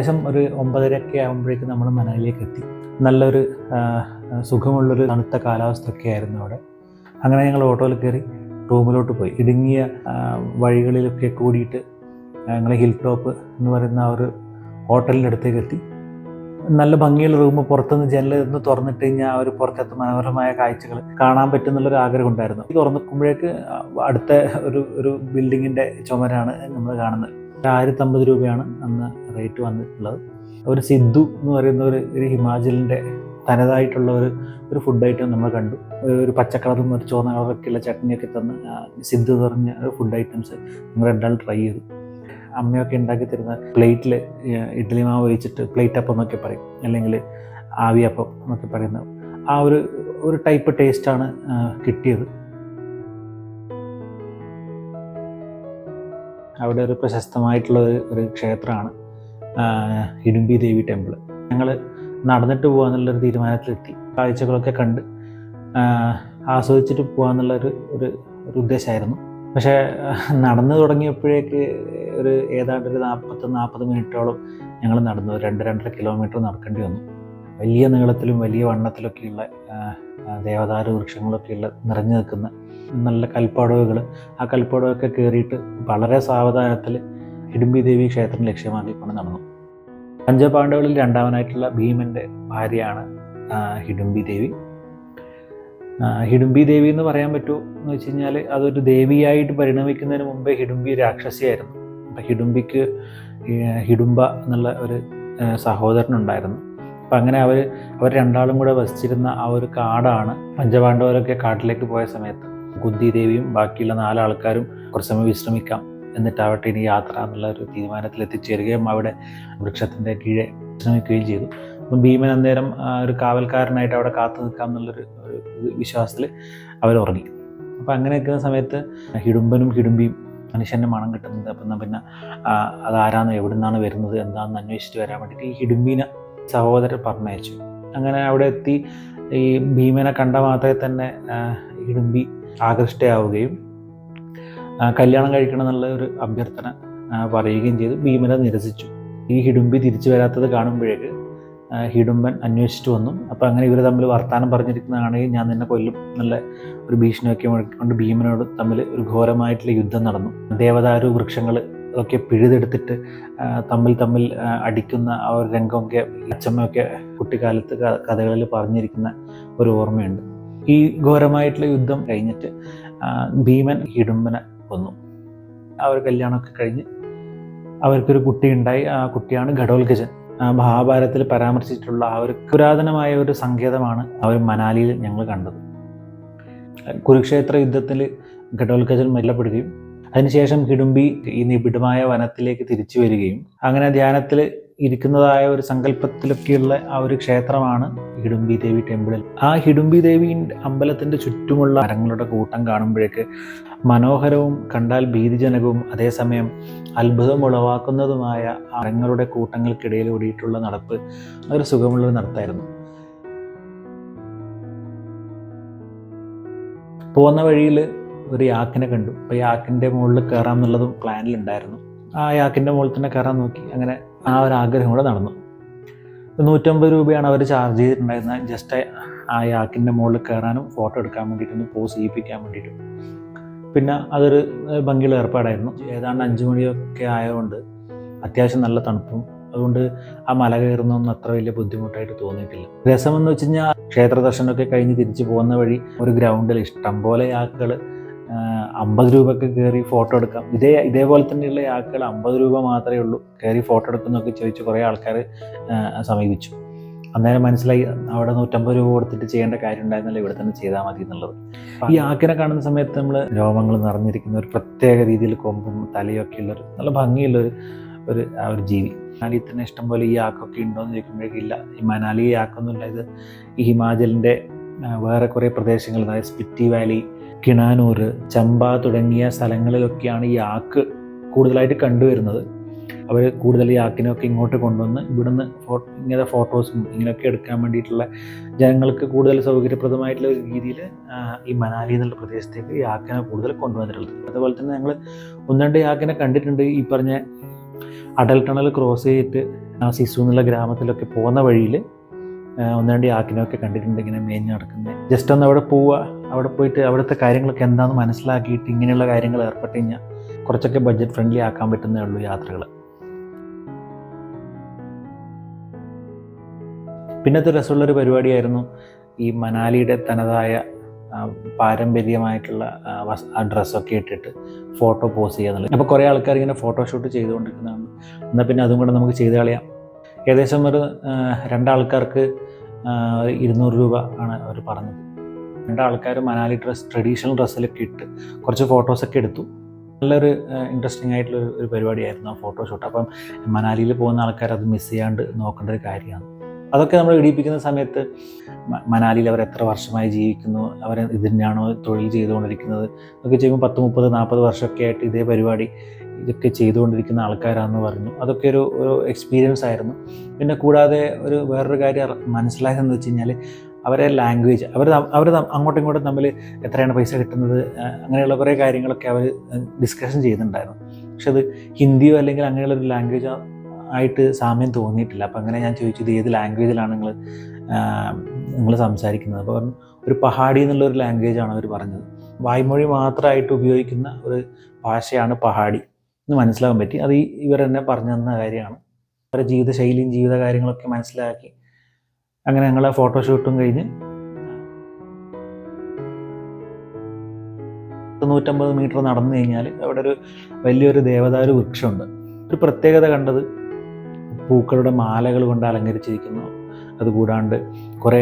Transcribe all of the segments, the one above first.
ഏകദേശം ഒരു 9:30 ആകുമ്പോഴേക്കും നമ്മൾ മനാലിയിലേക്ക് എത്തി. നല്ലൊരു സുഖമുള്ളൊരു തണുത്ത കാലാവസ്ഥയൊക്കെ ആയിരുന്നു അവിടെ. അങ്ങനെ ഞങ്ങൾ ഓട്ടോയിൽ കയറി റൂമിലോട്ട് പോയി. ഇടുങ്ങിയ വഴികളിലൊക്കെ കൂടിയിട്ട് ഞങ്ങൾ ഹിൽ ടോപ്പ് എന്ന് പറയുന്ന ആ ഒരു ഹോട്ടലിൻ്റെ അടുത്തേക്ക് എത്തി. നല്ല ഭംഗിയുള്ള റൂം, പുറത്തുനിന്ന് ജനലൊന്ന് തുറന്നിട്ട് കഴിഞ്ഞാൽ ആ ഒരു പുറത്തത്തെ മനോഹരമായ കാഴ്ചകൾ കാണാൻ പറ്റുന്നുള്ളൊരു ആഗ്രഹം ഉണ്ടായിരുന്നു. തുറന്നിക്കുമ്പോഴേക്ക് അടുത്ത ഒരു ബിൽഡിങ്ങിൻ്റെ ചുമരാണ് നമ്മൾ കാണുന്നത്. 1050 രൂപയാണ് അന്ന് റേറ്റ് വന്നിട്ടുള്ളത്. ഒരു സിദ്ധു എന്ന് പറയുന്ന ഒരു ഹിമാചലിൻ്റെ തനതായിട്ടുള്ള ഒരു ഫുഡ് ഐറ്റം നമ്മൾ കണ്ടു. ഒരു പച്ചക്കളറും ഒരു ചുവന്ന കളറൊക്കെയുള്ള ചട്നിയൊക്കെ തന്ന് സിദ്ധു എന്ന് പറഞ്ഞ ഒരു ഫുഡ് ഐറ്റംസ് നമ്മൾ രണ്ടാൾ ട്രൈ ചെയ്തു. അമ്മയൊക്കെ ഉണ്ടാക്കി തരുന്ന പ്ലേറ്റിൽ ഇഡ്ഡലി മാവ് ഒഴിച്ചിട്ട് പ്ലേറ്റ് അപ്പം എന്നൊക്കെ പറയും, അല്ലെങ്കിൽ ആവിയപ്പം എന്നൊക്കെ പറയുന്നത്, ആ ഒരു ടൈപ്പ് ടേസ്റ്റാണ് കിട്ടിയത്. അവിടെ ഒരു പ്രശസ്തമായിട്ടുള്ള ഒരു ക്ഷേത്രമാണ് ഹിഡുംബി ദേവി ടെമ്പിൾ. ഞങ്ങൾ നടന്നിട്ട് പോകാമെന്നുള്ളൊരു തീരുമാനത്തിലെത്തി. കാഴ്ചകളൊക്കെ കണ്ട് ആസ്വദിച്ചിട്ട് പോകാമെന്നുള്ളൊരു ഉദ്ദേശമായിരുന്നു. പക്ഷേ നടന്നു തുടങ്ങിയപ്പോഴേക്ക് ഏതാണ്ട് ഒരു 40 മിനിറ്റോളം ഞങ്ങൾ നടന്നു. 2-2.5 കിലോമീറ്റർ നടക്കേണ്ടി വന്നു. വലിയ നീളത്തിലും വലിയ വണ്ണത്തിലൊക്കെയുള്ള ദേവദാരു വൃക്ഷങ്ങളൊക്കെയുള്ള നിറഞ്ഞു നിൽക്കുന്ന നല്ല കൽപ്പടവുകൾ. ആ കൽപ്പടവൊക്കെ കയറിയിട്ട് വളരെ സാവധാനത്തിൽ ഹിഡുംബി ദേവി ക്ഷേത്രം ലക്ഷ്യമാക്കിക്കൊണ്ട് നടന്നു. പഞ്ചപാണ്ഡവരിൽ രണ്ടാമനായിട്ടുള്ള ഭീമൻ്റെ ഭാര്യയാണ് ഹിഡുംബി ദേവി. ഹിഡുംബി ദേവി എന്ന് പറയാൻ പറ്റുമോ എന്ന് വെച്ച് കഴിഞ്ഞാൽ അതൊരു ദേവിയായിട്ട് പരിണമിക്കുന്നതിന് മുമ്പേ ഹിഡുംബി രാക്ഷസിയായിരുന്നു. അപ്പം ഹിഡുംബിക്ക് ഹിഡുംബ എന്നുള്ള ഒരു സഹോദരനുണ്ടായിരുന്നു. അപ്പം അങ്ങനെ അവർ രണ്ടാളും കൂടെ വസിച്ചിരുന്ന ആ ഒരു കാടാണ്. പഞ്ചപാണ്ഡവരൊക്കെ കാട്ടിലേക്ക് പോയ സമയത്ത് കുന്തി ദേവിയും ബാക്കിയുള്ള 4 ആൾക്കാരും കുറച്ച് സമയം വിശ്രമിക്കാം, എന്നിട്ടാവട്ടെ ഇനി യാത്ര എന്നുള്ള ഒരു തീരുമാനത്തിൽ എത്തിച്ചേരുകയും അവിടെ വൃക്ഷത്തിൻ്റെ കീഴെ വിശ്രമിക്കുകയും ചെയ്തു. അപ്പം ഭീമൻ അന്നേരം ഒരു കാവൽക്കാരനായിട്ട് അവിടെ കാത്തു നിൽക്കാം എന്നുള്ളൊരു വിശ്വാസത്തിൽ അവർ ഉറങ്ങി. അപ്പം അങ്ങനെ നിൽക്കുന്ന സമയത്ത് ഹിഡുംബനും ഹിഡുംബിയും മനുഷ്യൻ്റെ മണം കിട്ടുന്നത്. അപ്പം പിന്നെ അതാരാണ്, എവിടെ നിന്നാണ് വരുന്നത്, എന്താണെന്ന് അന്വേഷിച്ചിട്ട് വരാൻ വേണ്ടിയിട്ട് ഈ ഹിഡുംബിനെ സഹോദരൻ പറഞ്ഞയച്ചു. അങ്ങനെ അവിടെ എത്തി ഈ ഭീമനെ കണ്ട മാത്രമേ തന്നെ ഹിഡുംബി ആകൃഷ്ടയാവുകയും കല്യാണം കഴിക്കണം എന്നുള്ള ഒരു അഭ്യർത്ഥന പറയുകയും ചെയ്തു. ഭീമനെ നിരസിച്ചു. ഈ ഹിഡുംബി തിരിച്ചു വരാത്തത് കാണുമ്പോഴേക്ക് ഹിഡുംബൻ അന്വേഷിച്ചിട്ട് വന്നു. അപ്പോൾ അങ്ങനെ ഇവർ തമ്മിൽ വർത്തമാനം പറഞ്ഞിരിക്കുന്നതാണെങ്കിൽ ഞാൻ നിന്നെ കൊല്ലും നല്ല ഒരു ഭീഷണിയൊക്കെ മുഴക്കിക്കൊണ്ട് ഭീമനോട് തമ്മിൽ ഒരു ഘോരമായിട്ടുള്ള യുദ്ധം നടന്നു. ദേവദാരു വൃക്ഷങ്ങൾ ഒക്കെ പിഴുതെടുത്തിട്ട് തമ്മിൽ അടിക്കുന്ന ആ ഒരു രംഗമൊക്കെ അച്ചമ്മയൊക്കെ കുട്ടിക്കാലത്ത് കഥകളിൽ പറഞ്ഞിരിക്കുന്ന ഒരു ഓർമ്മയുണ്ട്. ഈ ഘോരമായിട്ടുള്ള യുദ്ധം കഴിഞ്ഞിട്ട് ഭീമൻ ഹിഡുംബനെ കൊന്നു. ആ ഒരു കല്യാണമൊക്കെ കഴിഞ്ഞ് അവർക്കൊരു കുട്ടിയുണ്ടായി. ആ കുട്ടിയാണ് ഘടോൽകജൻ. മഹാഭാരതത്തിൽ പരാമർശിച്ചിട്ടുള്ള ആ ഒരു പുരാതനമായ ഒരു സങ്കേതമാണ് അവർ മനാലിയിൽ ഞങ്ങൾ കണ്ടത്. കുരുക്ഷേത്ര യുദ്ധത്തിൽ ഘടോൽകജൻ കൊല്ലപ്പെടുകയും അതിനുശേഷം ഹിഡുംബി ഈ നിബിഡമായ വനത്തിലേക്ക് തിരിച്ചു വരികയും അങ്ങനെ ധ്യാനത്തിൽ ഇരിക്കുന്നതായ ഒരു സങ്കല്പത്തിലൊക്കെയുള്ള ആ ഒരു ക്ഷേത്രമാണ് ഹിഡുംബി ദേവി ടെമ്പിളിൽ. ആ ഹിഡുംബി ദേവി അമ്പലത്തിൻ്റെ ചുറ്റുമുള്ള മരങ്ങളുടെ കൂട്ടം കാണുമ്പോഴേക്ക് മനോഹരവും കണ്ടാൽ ഭീതിജനകവും അതേസമയം അത്ഭുതം ഉളവാക്കുന്നതുമായ മരങ്ങളുടെ കൂട്ടങ്ങൾക്കിടയിൽ ഓടിയിട്ടുള്ള നടപ്പ് ഒരു സുഖമുള്ളൊരു നടത്തായിരുന്നു. പോകുന്ന വഴിയിൽ ഒരു യാക്കിനെ കണ്ടു. അപ്പോൾ യാക്കിൻ്റെ മുകളിൽ കയറാം എന്നുള്ളതും പ്ലാനിലുണ്ടായിരുന്നു. ആ യാക്കിൻ്റെ മുകളിൽ തന്നെ കയറാൻ നോക്കി. അങ്ങനെ ആ ഒരു ആഗ്രഹം കൂടെ നടന്നു. 150 രൂപയാണ് അവർ ചാർജ് ചെയ്തിട്ടുണ്ടായിരുന്നത്. ജസ്റ്റ് ആ യാക്കിൻ്റെ മുകളിൽ കയറാനും ഫോട്ടോ എടുക്കാൻ വേണ്ടിയിട്ടൊന്ന് പോസ് ചെയ്യിപ്പിക്കാൻ വേണ്ടിയിട്ടും. പിന്നെ അതൊരു ഭംഗിയുള്ള ഏർപ്പാടായിരുന്നു. ഏതാണ്ട് 5 മണിയൊക്കെ ആയതുകൊണ്ട് അത്യാവശ്യം നല്ല തണുപ്പും, അതുകൊണ്ട് ആ മല കയറുന്നൊന്നും അത്ര വലിയ ബുദ്ധിമുട്ടായിട്ട് തോന്നിയിട്ടില്ല. രസമെന്ന് വെച്ച് കഴിഞ്ഞാൽ ക്ഷേത്ര ദർശനമൊക്കെ കഴിഞ്ഞ് തിരിച്ച് പോകുന്ന വഴി ഒരു ഗ്രൗണ്ടിൽ ഇഷ്ടം പോലെ യാക്കുകൾ 50 രൂപയ്ക്ക് കയറി ഫോട്ടോ എടുക്കാം. ഇതേപോലെ തന്നെയുള്ള യാക്കുകൾ 50 രൂപ മാത്രമേ ഉള്ളൂ, കയറി ഫോട്ടോ എടുക്കുന്നൊക്കെ ചോദിച്ച് കുറേ ആൾക്കാർ സമീപിച്ചു. അന്നേരം മനസ്സിലായി അവിടെ 150 രൂപ കൊടുത്തിട്ട് ചെയ്യേണ്ട കാര്യം ഉണ്ടായിരുന്നല്ലോ, ഇവിടെ തന്നെ ചെയ്താൽ മതി എന്നുള്ളത്. ഈ ആക്കിനെ കാണുന്ന സമയത്ത് നമ്മൾ രോമങ്ങൾ നിറഞ്ഞിരിക്കുന്ന ഒരു പ്രത്യേക രീതിയിൽ കൊമ്പും തലയൊക്കെ ഉള്ളൊരു നല്ല ഭംഗിയുള്ളൊരു ഒരു ജീവി. മനാലിയിൽ തന്നെ ഇഷ്ടംപോലെ ഈ ആക്കൊക്കെ ഉണ്ടോ എന്ന് ചോദിക്കുമ്പോഴേക്കില്ല. ഈ മനാലി ആക്കൊന്നുമില്ല. ഇത് ഈ ഹിമാചലിൻ്റെ വേറെ കുറേ പ്രദേശങ്ങൾ, അതായത് സ്പിറ്റി വാലി, കിണാനൂർ, ചമ്പ തുടങ്ങിയ സ്ഥലങ്ങളിലൊക്കെയാണ് ഈ ആക്ക് കൂടുതലായിട്ട് കണ്ടുവരുന്നത്. അവർ കൂടുതൽ ഈ ആക്കിനെയൊക്കെ ഇങ്ങോട്ട് കൊണ്ടുവന്ന് ഇവിടുന്ന് ഇങ്ങനത്തെ ഫോട്ടോസും ഇങ്ങനെയൊക്കെ എടുക്കാൻ വേണ്ടിയിട്ടുള്ള ജനങ്ങൾക്ക് കൂടുതൽ സൗകര്യപ്രദമായിട്ടുള്ള ഒരു രീതിയിൽ ഈ മനാലി എന്നുള്ള പ്രദേശത്തേക്ക് ഈ ആക്കിനെ കൂടുതൽ കൊണ്ടുവന്നിട്ടുള്ളത്. അതുപോലെ തന്നെ ഞങ്ങൾ 1-2 ആക്കിനെ കണ്ടിട്ടുണ്ട്. ഈ പറഞ്ഞ അടൽ ടണൽ ക്രോസ് ചെയ്തിട്ട് ആ സിസു എന്നുള്ള ഗ്രാമത്തിലൊക്കെ പോകുന്ന വഴിയിൽ ഒന്ന് രണ്ട് യാക്കിനൊക്കെ കണ്ടിട്ടുണ്ട് ഇങ്ങനെ മേഞ്ഞ് നടക്കുന്നത്. ജസ്റ്റ് ഒന്ന് അവിടെ പോവുക, അവിടെ പോയിട്ട് അവിടുത്തെ കാര്യങ്ങളൊക്കെ എന്താണെന്ന് മനസ്സിലാക്കിയിട്ട് ഇങ്ങനെയുള്ള കാര്യങ്ങൾ ഏർപ്പെട്ട് കഴിഞ്ഞാൽ കുറച്ചൊക്കെ ബഡ്ജറ്റ് ഫ്രണ്ട്ലി ആക്കാൻ പറ്റുന്നേ ഉള്ളൂ യാത്രകൾ. പിന്നത്തെ രസമുള്ളൊരു പരിപാടിയായിരുന്നു ഈ മനാലിയുടെ തനതായ പാരമ്പര്യമായിട്ടുള്ള ഡ്രസ്സൊക്കെ ഇട്ടിട്ട് ഫോട്ടോ പോസ്റ്റ് ചെയ്യുക എന്നുള്ളത്. അപ്പോൾ കുറേ ആൾക്കാർ ഇങ്ങനെ ഫോട്ടോഷൂട്ട് ചെയ്തുകൊണ്ടിരിക്കുന്നതാണ്. എന്നാൽ പിന്നെ അതും കൂടെ നമുക്ക് ചെയ്ത് കളയാം. ഏകദേശം ഒരു 2 ആൾക്കാർക്ക് 200 രൂപ ആണ് അവർ പറഞ്ഞത്. 2 ആൾക്കാർ മനാലി ട്രഡീഷണൽ ഡ്രസ്സിലൊക്കെ ഇട്ട് കുറച്ച് ഫോട്ടോസൊക്കെ എടുത്തു. നല്ലൊരു ഇൻട്രസ്റ്റിംഗ് ആയിട്ടുള്ളൊരു പരിപാടിയായിരുന്നു ആ ഫോട്ടോഷൂട്ട്. അപ്പം മനാലിയിൽ പോകുന്ന ആൾക്കാർ അത് മിസ് ചെയ്യാണ്ട് നോക്കേണ്ട ഒരു കാര്യമാണ്. അതൊക്കെ നമ്മൾ ഇടിയിപ്പിക്കുന്ന സമയത്ത് മനാലിയിൽ അവർ എത്ര വർഷമായി ജീവിക്കുന്നു, അവർ ഇതിനാണോ തൊഴിൽ ചെയ്തുകൊണ്ടിരിക്കുന്നത് ഒക്കെ ചെയ്യുമ്പോൾ 10, 30, 40 വർഷമൊക്കെ ആയിട്ട് ഇതേ പരിപാടി ഇതൊക്കെ ചെയ്തുകൊണ്ടിരിക്കുന്ന ആൾക്കാരാണെന്ന് പറഞ്ഞു. അതൊക്കെ ഒരു എക്സ്പീരിയൻസ് ആയിരുന്നു. പിന്നെ കൂടാതെ വേറൊരു കാര്യം മനസ്സിലായതെന്ന് വെച്ച് കഴിഞ്ഞാൽ അവരെ ലാംഗ്വേജ്, അവർ അങ്ങോട്ടും ഇങ്ങോട്ടും തമ്മിൽ എത്രയാണ് പൈസ കിട്ടുന്നത്, അങ്ങനെയുള്ള കുറേ കാര്യങ്ങളൊക്കെ അവർ ഡിസ്കഷൻ ചെയ്യുന്നുണ്ടായിരുന്നു. പക്ഷെ അത് ഹിന്ദിയോ അല്ലെങ്കിൽ അങ്ങനെയുള്ളൊരു ലാംഗ്വേജ് ആയിട്ട് സാമ്യം തോന്നിയിട്ടില്ല. അപ്പം അങ്ങനെ ഞാൻ ചോദിച്ചു, ഇത് ഏത് ലാംഗ്വേജിലാണ് നിങ്ങൾ സംസാരിക്കുന്നത്? അപ്പോൾ പറഞ്ഞു ഒരു പഹാഡി എന്നുള്ളൊരു ലാംഗ്വേജാണ് അവർ പറഞ്ഞത്. വായ്മൊഴി മാത്രമായിട്ട് ഉപയോഗിക്കുന്ന ഒരു ഭാഷയാണ് പഹാഡി എന്ന് മനസ്സിലാക്കാൻ പറ്റി. അത് ഇവർ തന്നെ പറഞ്ഞു തന്ന കാര്യമാണ്. അവരുടെ ജീവിതശൈലിയും ജീവിത കാര്യങ്ങളൊക്കെ മനസ്സിലാക്കി അങ്ങനെ ഞങ്ങളെ ഫോട്ടോഷൂട്ടും കഴിഞ്ഞ് 150 മീറ്റർ നടന്നു കഴിഞ്ഞാൽ അവിടെ ഒരു വലിയൊരു ദേവദാരു വൃക്ഷമുണ്ട്. ഒരു പ്രത്യേകത കണ്ടത് പൂക്കളുടെ മാലകൾ കൊണ്ട് അലങ്കരിച്ചിരിക്കുന്നു. അതുകൂടാണ്ട് കുറേ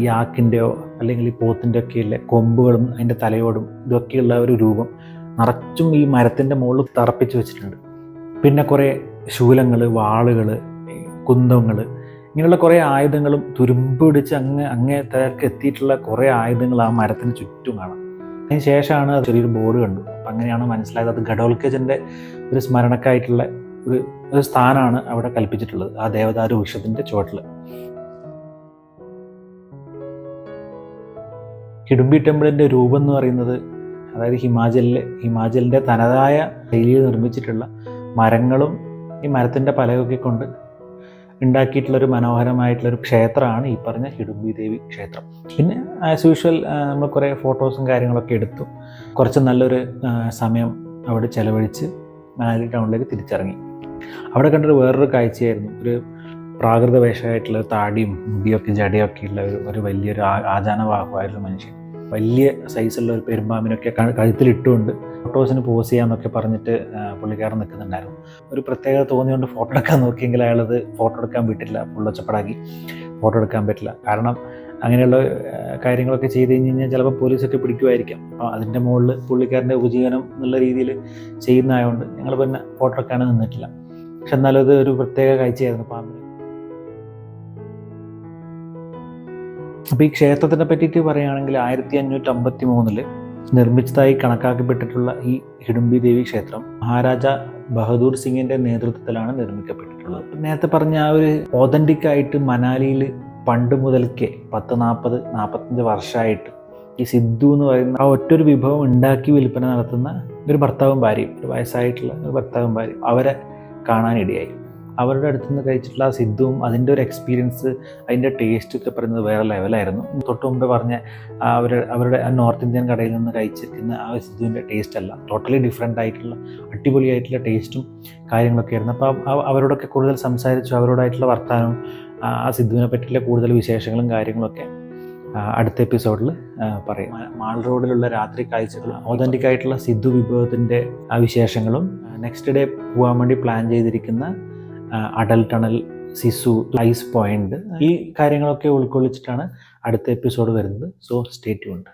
ഈ ആക്കിൻ്റെയോ അല്ലെങ്കിൽ ഈ പോത്തിൻ്റെ ഒക്കെയുള്ള കൊമ്പുകളും അതിൻ്റെ തലയോടും ഇതൊക്കെയുള്ള ഒരു രൂപം നിറച്ചും ഈ മരത്തിൻ്റെ മുകളിൽ തറപ്പിച്ച് വെച്ചിട്ടുണ്ട്. പിന്നെ കുറേ ശൂലങ്ങൾ, വാളുകൾ, കുന്തങ്ങൾ, ഇങ്ങനെയുള്ള കുറേ ആയുധങ്ങളും തുരുമ്പ് പിടിച്ച് അങ്ങേ തലക്ക് എത്തിയിട്ടുള്ള കുറേ ആയുധങ്ങൾ ആ മരത്തിന് ചുറ്റും കാണാം. അതിന് ശേഷമാണ് ചെറിയൊരു ബോർഡ് കണ്ടു. അപ്പം അങ്ങനെയാണ് മനസ്സിലായത് അത് ഘടോൽക്കജൻ്റെ ഒരു സ്മരണക്കായിട്ടുള്ള ഒരു സ്ഥാനമാണ് അവിടെ കൽപ്പിച്ചിട്ടുള്ളത്, ആ ദേവദാരു വൃക്ഷത്തിൻ്റെ ചുവട്ടിൽ. ഹിഡുംബി ടെമ്പിളിൻ്റെ രൂപം എന്ന് പറയുന്നത്, അതായത് ഹിമാചലിൻ്റെ തനതായ ശൈലിയിൽ നിർമ്മിച്ചിട്ടുള്ള മരങ്ങളും ഈ മരത്തിൻ്റെ പലകൊക്കെ കൊണ്ട് ഉണ്ടാക്കിയിട്ടുള്ളൊരു മനോഹരമായിട്ടുള്ളൊരു ക്ഷേത്രമാണ് ഈ പറഞ്ഞ ഹിഡുംബി ദേവി ക്ഷേത്രം. പിന്നെ ആസ് യൂഷ്വൽ നമ്മൾ കുറേ ഫോട്ടോസും കാര്യങ്ങളൊക്കെ എടുത്തു. കുറച്ച് നല്ലൊരു സമയം അവിടെ ചിലവഴിച്ച് മനാലി ടൗണിലേക്ക് തിരിച്ചിറങ്ങി. അവിടെ വേറൊരു കാഴ്ചയായിരുന്നു. ഒരു പ്രാകൃത വേഷമായിട്ടുള്ള താടിയും മുടിയൊക്കെ ജടയൊക്കെ ഉള്ള ഒരു വലിയൊരു ആചാനവാഹമായിട്ടുള്ള മനുഷ്യൻ, വലിയ സൈസുള്ള ഒരു പെരുമ്പാമ്പിനൊക്കെ കഴുത്തിലിട്ടുകൊണ്ട് ഫോട്ടോസിന് പോസ് ചെയ്യാമെന്നൊക്കെ പറഞ്ഞിട്ട് പുള്ളിക്കാരൻ നിൽക്കുന്നുണ്ടായിരുന്നു. ഒരു പ്രത്യേകത തോന്നിയുകൊണ്ട് ഫോട്ടോ എടുക്കാൻ നോക്കിയെങ്കിൽ അയാളത് ഫോട്ടോ എടുക്കാൻ വിട്ടില്ല. പുള്ളൊച്ചപ്പടാക്കി ഫോട്ടോ എടുക്കാൻ പറ്റില്ല. കാരണം അങ്ങനെയുള്ള കാര്യങ്ങളൊക്കെ ചെയ്ത് കഴിഞ്ഞാൽ ചിലപ്പോൾ പോലീസൊക്കെ പിടിക്കുമായിരിക്കാം. അപ്പോൾ അതിൻ്റെ മുകളിൽ പുള്ളിക്കാരൻ്റെ ഉപജീവനം എന്നുള്ള രീതിയിൽ ചെയ്യുന്നതായതുകൊണ്ട് ഞങ്ങൾ പിന്നെ ഫോട്ടോ എടുക്കാൻ നിന്നിട്ടില്ല. പക്ഷെ എന്നാലും അത് ഒരു പ്രത്യേക കാഴ്ചയായിരുന്നു പാമ്പിന്. അപ്പോൾ ഈ ക്ഷേത്രത്തിനെ പറ്റിയിട്ട് പറയുകയാണെങ്കിൽ 1553 നിർമ്മിച്ചതായി കണക്കാക്കപ്പെട്ടിട്ടുള്ള ഈ ഹിഡുംബി ദേവി ക്ഷേത്രം മഹാരാജ ബഹദൂർ സിംഗിൻ്റെ നേതൃത്വത്തിലാണ് നിർമ്മിക്കപ്പെട്ടിട്ടുള്ളത്. നേരത്തെ പറഞ്ഞ ആ ഒരു ഓതൻറ്റിക് ആയിട്ട് മനാലിയിൽ പണ്ട് മുതൽക്കേ 40-45 വർഷമായിട്ട് ഈ സിദ്ധു എന്ന് പറയുന്ന ആ ഒറ്റൊരു വിഭവം ഉണ്ടാക്കി വിൽപ്പന നടത്തുന്ന ഒരു ഭർത്താവും ഭാര്യയും, ഒരു വയസ്സായിട്ടുള്ള ഒരു ഭർത്താവും ഭാര്യയും അവരെ കാണാനിടയായി. അവരുടെ അടുത്ത് നിന്ന് കഴിച്ചിട്ടുള്ള ആ സിദ്ധുവും അതിൻ്റെ ഒരു എക്സ്പീരിയൻസ്, അതിൻ്റെ ടേസ്റ്റ് ഒക്കെ പറയുന്നത് വേറെ ലെവലായിരുന്നു. തൊട്ട് മുമ്പ് പറഞ്ഞ അവരുടെ നോർത്ത് ഇന്ത്യൻ കടയിൽ നിന്ന് കഴിച്ചിരിക്കുന്ന ആ സിദ്ധുവിൻ്റെ ടേസ്റ്റ് അല്ല, ടോട്ടലി ഡിഫറെൻ്റ് ആയിട്ടുള്ള അടിപൊളിയായിട്ടുള്ള ടേസ്റ്റും കാര്യങ്ങളൊക്കെ ആയിരുന്നു. അപ്പോൾ അവരോടൊക്കെ കൂടുതൽ സംസാരിച്ചു, അവരോടായിട്ടുള്ള വർത്തമാനവും ആ സിദ്ധുവിനെ പറ്റിയുള്ള കൂടുതൽ വിശേഷങ്ങളും കാര്യങ്ങളൊക്കെ അടുത്ത എപ്പിസോഡിൽ പറയും. മാൾ റോഡിലുള്ള രാത്രി കാഴ്ചകൾ, ഓതൻറ്റിക് ആയിട്ടുള്ള സിദ്ധു വിഭവത്തിൻ്റെ ആ വിശേഷങ്ങളും, നെക്സ്റ്റ് ഡേ പോകാൻ വേണ്ടി പ്ലാൻ ചെയ്തിരിക്കുന്ന അടൽ ടണൽ, സിസു, ഐസ് പോയിന്റ്, ഈ കാര്യങ്ങളൊക്കെ ഉൾക്കൊള്ളിച്ചിട്ടാണ് അടുത്ത എപ്പിസോഡ് വരുന്നത്. So stay tuned.